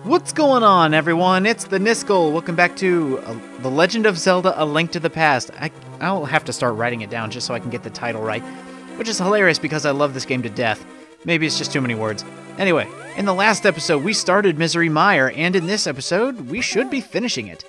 What's going on, everyone? It's the Niskel. Welcome back to The Legend of Zelda: A Link to the Past. I'll have to start writing it down just so I can get the title right, which is hilarious because I love this game to death. Maybe it's just too many words. Anyway, in the last episode, we started Misery Mire, and in this episode, we should be finishing it.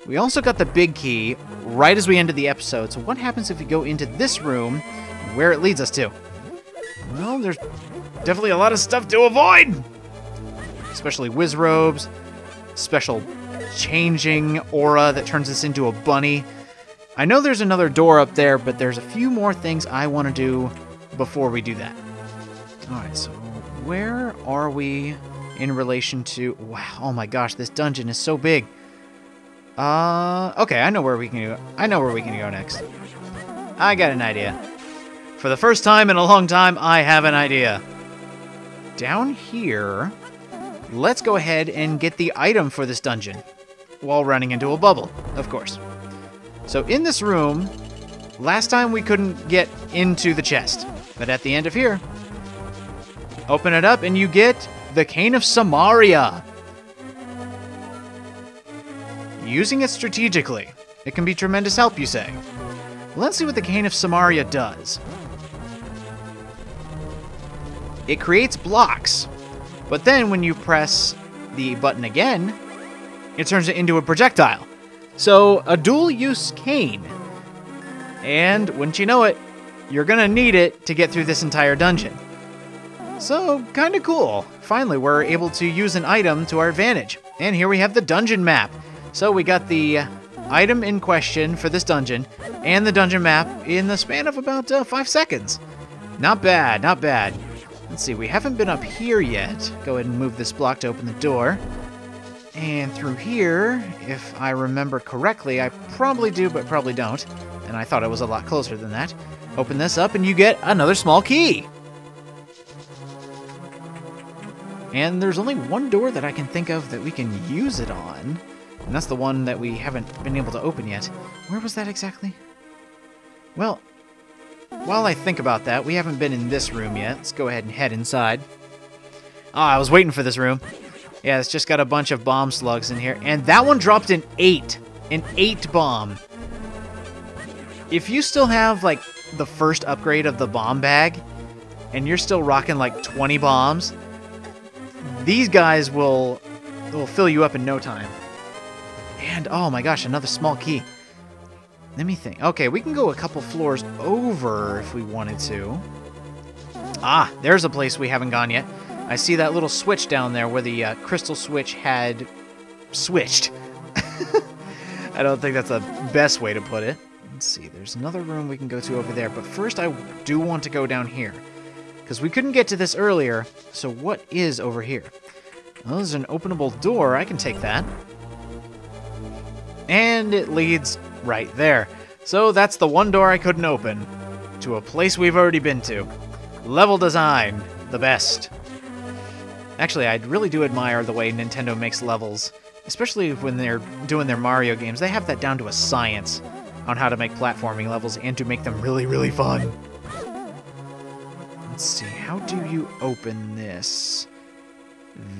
We also got the big key right as we ended the episode, so what happens if we go into this room, where it leads us to? Well, there's definitely a lot of stuff to avoid! Especially whiz robes, special changing aura that turns us into a bunny. I know there's another door up there, but there's a few more things I want to do before we do that. Alright, so where are we in relation to... Wow, oh my gosh, this dungeon is so big. Okay, I know where we can go. I know where we can go next. I got an idea. For the first time in a long time, I have an idea. Down here... Let's go ahead and get the item for this dungeon, while running into a bubble, of course. So in this room, last time we couldn't get into the chest, but at the end of here, open it up and you get the Cane of Samaria. Using it strategically, it can be tremendous help, you say. Let's see what the Cane of Samaria does. It creates blocks. But then when you press the button again, it turns it into a projectile. So, a dual-use cane. And, wouldn't you know it, you're gonna need it to get through this entire dungeon. So, kinda cool. Finally, we're able to use an item to our advantage. And here we have the dungeon map. So, we got the item in question for this dungeon, and the dungeon map in the span of about 5 seconds. Not bad, not bad. Let's see, we haven't been up here yet. Go ahead and move this block to open the door. And through here, if I remember correctly, I probably do, but probably don't. And I thought it was a lot closer than that. Open this up and you get another small key. And there's only one door that I can think of that we can use it on. And that's the one that we haven't been able to open yet. Where was that exactly? Well... While I think about that, we haven't been in this room yet. Let's go ahead and head inside. I was waiting for this room. Yeah, it's just got a bunch of bomb slugs in here. And that one dropped an 8. An 8 bomb. If you still have, like, the first upgrade of the bomb bag, and you're still rocking, like, 20 bombs, these guys will fill you up in no time. And, oh my gosh, another small key. Let me think. Okay, we can go a couple floors over if we wanted to. Ah, there's a place we haven't gone yet. I see that little switch down there where the crystal switch had switched. I don't think that's the best way to put it. Let's see, there's another room we can go to over there. But first I do want to go down here, because we couldn't get to this earlier. So what is over here? Well, there's an openable door. I can take that. And it leads... right there. So that's the one door I couldn't open. To a place we've already been to. Level design. The best. Actually, I really do admire the way Nintendo makes levels. Especially when they're doing their Mario games. They have that down to a science on how to make platforming levels and to make them really, really fun. Let's see. How do you open this?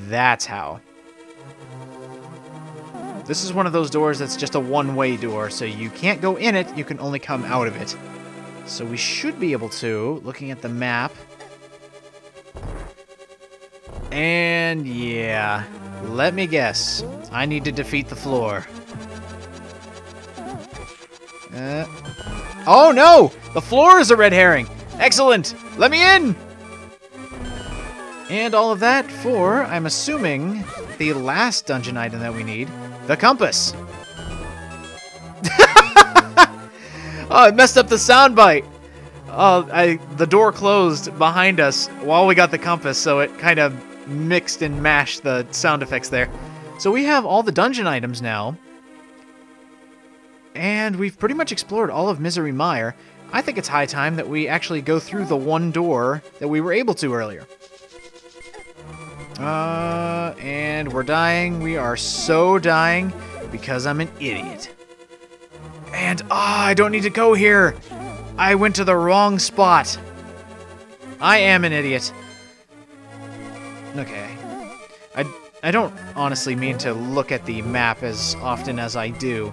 That's how. This is one of those doors that's just a one-way door, so you can't go in it, you can only come out of it. So we should be able to, looking at the map. And yeah, let me guess. I need to defeat the floor. Oh no! The floor is a red herring! Excellent! Let me in! And all of that for, I'm assuming, the last dungeon item that we need. The compass. Oh, it messed up the soundbite. Oh, the door closed behind us while we got the compass, so it kind of mixed and mashed the sound effects there. So we have all the dungeon items now. And we've pretty much explored all of Misery Mire. I think it's high time that we actually go through the one door that we were able to earlier. And we're dying. We are so dying because I'm an idiot. And, I don't need to go here. I went to the wrong spot. I am an idiot. Okay. I don't honestly mean to look at the map as often as I do,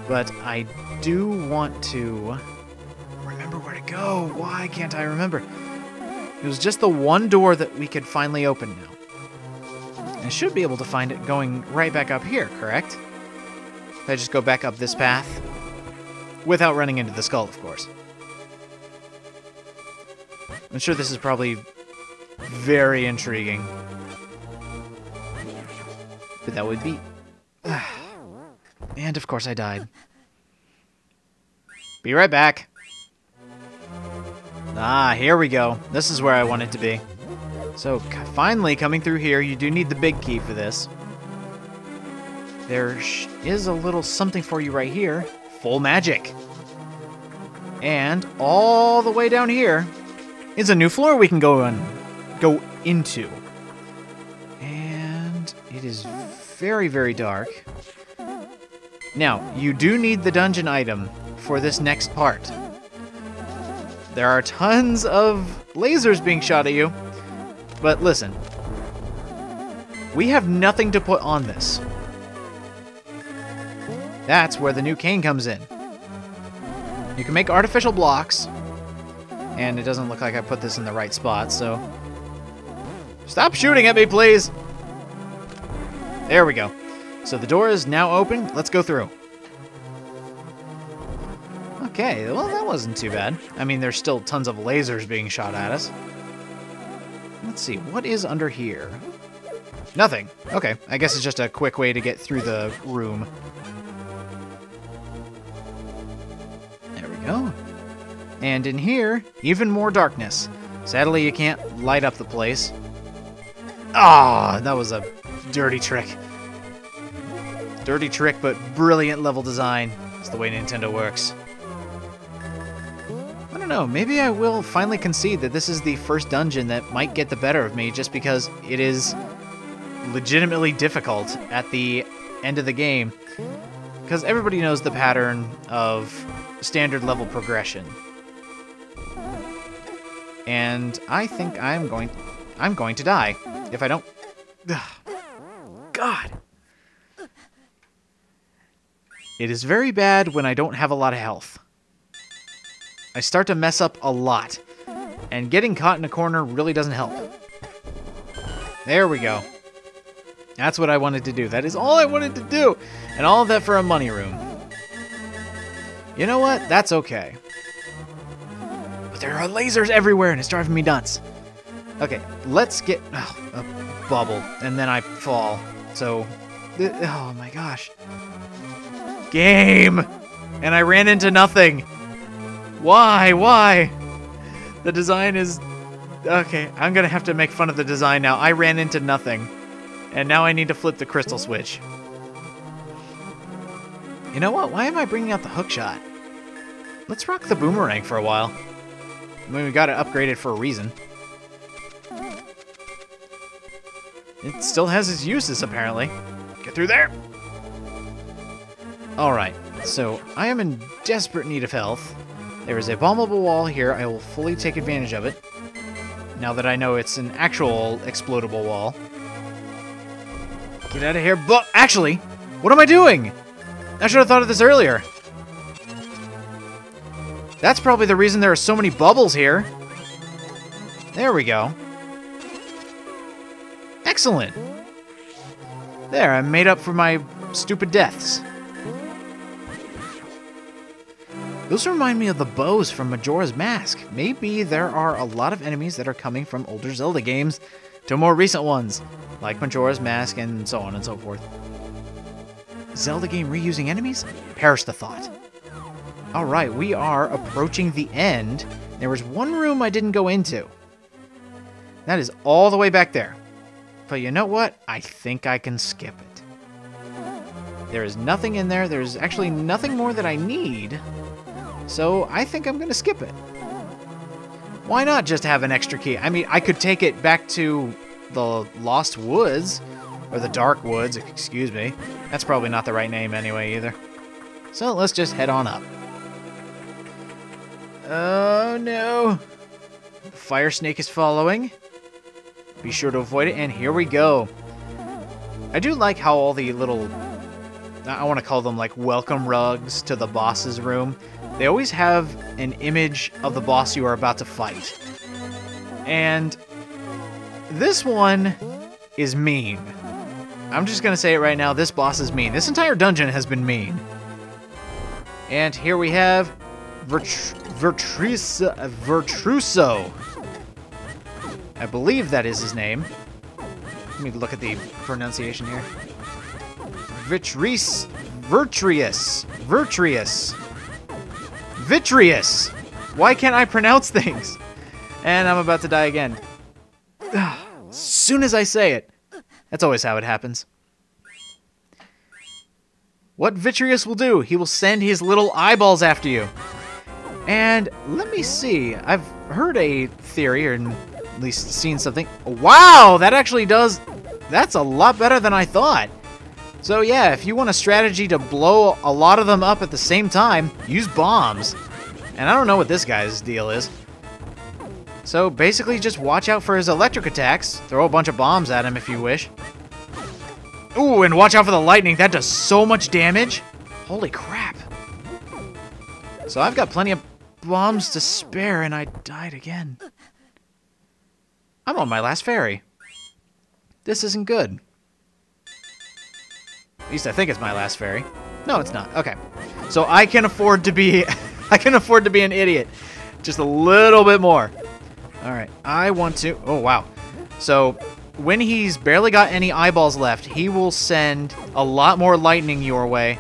but I do want to remember where to go. Why can't I remember? It was just the one door that we could finally open now. I should be able to find it going right back up here, correct? If I just go back up this path. Without running into the skull, of course. I'm sure this is probably very intriguing. But that would be... And of course I died. Be right back. Ah, here we go. This is where I want it to be. So, finally coming through here, you do need the big key for this. There is a little something for you right here. Full magic. And all the way down here is a new floor we can go into. And it is very, very dark. Now, you do need the dungeon item for this next part. There are tons of lasers being shot at you. But listen. We have nothing to put on this. That's where the new cane comes in. You can make artificial blocks. And it doesn't look like I put this in the right spot, so... Stop shooting at me, please! There we go. So the door is now open. Let's go through. Okay, well, that wasn't too bad. I mean, there's still tons of lasers being shot at us. Let's see, what is under here? Nothing. Okay, I guess it's just a quick way to get through the room. There we go. And in here, even more darkness. Sadly, you can't light up the place. Ah, that was a dirty trick. Dirty trick, but brilliant level design. That's the way Nintendo works. I don't know, maybe I will finally concede that this is the first dungeon that might get the better of me just because it is legitimately difficult at the end of the game. Because everybody knows the pattern of standard level progression. And I think I'm going to die if I don't... Ugh. God. It is very bad when I don't have a lot of health. I start to mess up a lot. And getting caught in a corner really doesn't help. There we go. That's what I wanted to do. That is all I wanted to do. And all of that for a money room. You know what? That's okay. But there are lasers everywhere and it's driving me nuts. Okay, let's get... Oh, a bubble. And then I fall. So... Oh my gosh. Game! And I ran into nothing. Why? Why? The design is... Okay, I'm gonna have to make fun of the design now. I ran into nothing. And now I need to flip the crystal switch. You know what? Why am I bringing out the hook shot? Let's rock the boomerang for a while. I mean, we got it upgraded for a reason. It still has its uses, apparently. Get through there! Alright, so I am in desperate need of health. There is a bombable wall here. I will fully take advantage of it. Now that I know it's an actual explodable wall. Get out of here, but actually, what am I doing? I should have thought of this earlier. That's probably the reason there are so many bubbles here. There we go. Excellent. There, I made up for my stupid deaths. Those remind me of the bows from Majora's Mask. Maybe there are a lot of enemies that are coming from older Zelda games to more recent ones, like Majora's Mask and so on and so forth. Zelda game reusing enemies? Perish the thought. Alright, we are approaching the end. There was one room I didn't go into. That is all the way back there. But you know what? I think I can skip it. There is nothing in there. There's actually nothing more that I need. So I think I'm going to skip it. Why not just have an extra key? I mean, I could take it back to the Lost Woods. Or the Dark Woods, excuse me. That's probably not the right name anyway, either. So let's just head on up. Oh, no. The fire snake is following. Be sure to avoid it, and here we go. I do like how all the little, I want to call them like welcome rugs to the boss's room, they always have an image of the boss you are about to fight. And this one is mean. I'm just going to say it right now, this boss is mean. This entire dungeon has been mean. And here we have Virtuoso. I believe that is his name. Let me look at the pronunciation here. Vitreous. Why can't I pronounce things? And I'm about to die again. As soon as I say it. That's always how it happens. What Vitreous will do, he will send his little eyeballs after you. And let me see. I've heard a theory, or at least seen something. Wow, that actually does... That's a lot better than I thought. So yeah, if you want a strategy to blow a lot of them up at the same time, use bombs. And I don't know what this guy's deal is. So basically just watch out for his electric attacks. Throw a bunch of bombs at him if you wish. Ooh, and watch out for the lightning. That does so much damage. Holy crap. So I've got plenty of bombs to spare, and I died again. I'm on my last fairy. This isn't good. At least I think it's my last fairy. No, it's not. Okay. So I can afford to be I can afford to be an idiot. Just a little bit more. All right. I want to... Oh, wow. So when he's barely got any eyeballs left, he will send a lot more lightning your way.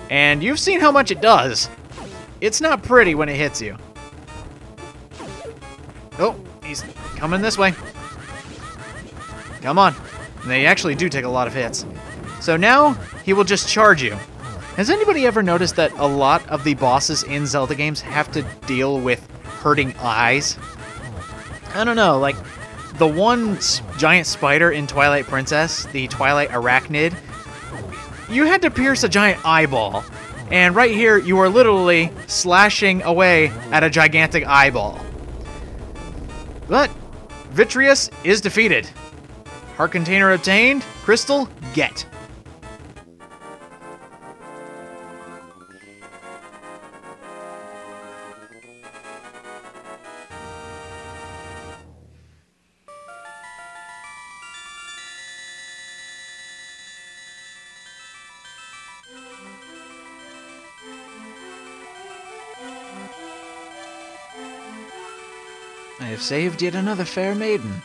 And you've seen how much it does. It's not pretty when it hits you. Oh, he's coming this way. Come on. And they actually do take a lot of hits. So now, he will just charge you. Has anybody ever noticed that a lot of the bosses in Zelda games have to deal with hurting eyes? I don't know, like, the one giant spider in Twilight Princess, the Twilight Arachnid, you had to pierce a giant eyeball. And right here, you are literally slashing away at a gigantic eyeball. But Vitreous is defeated. Heart container obtained. Crystal, get. I have saved yet another fair maiden.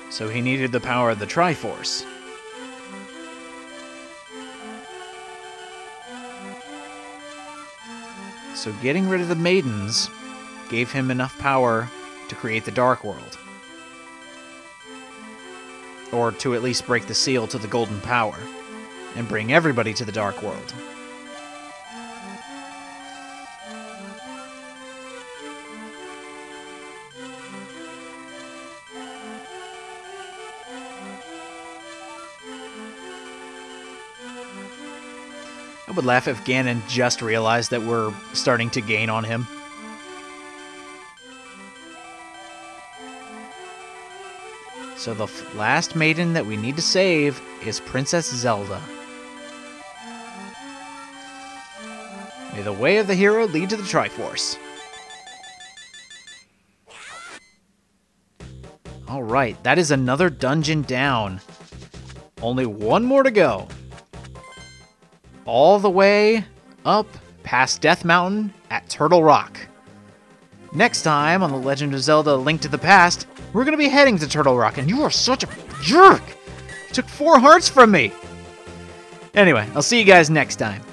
So he needed the power of the Triforce. So getting rid of the maidens gave him enough power to create the Dark World. Or to at least break the seal to the Golden Power and bring everybody to the Dark World. I would laugh if Ganon just realized that we're starting to gain on him. So the last maiden that we need to save is Princess Zelda. May the way of the hero lead to the Triforce. Alright, that is another dungeon down. Only one more to go. All the way up past Death Mountain at Turtle Rock. Next time on The Legend of Zelda: Link to the Past, we're going to be heading to Turtle Rock, and you are such a jerk! You took 4 hearts from me! Anyway, I'll see you guys next time.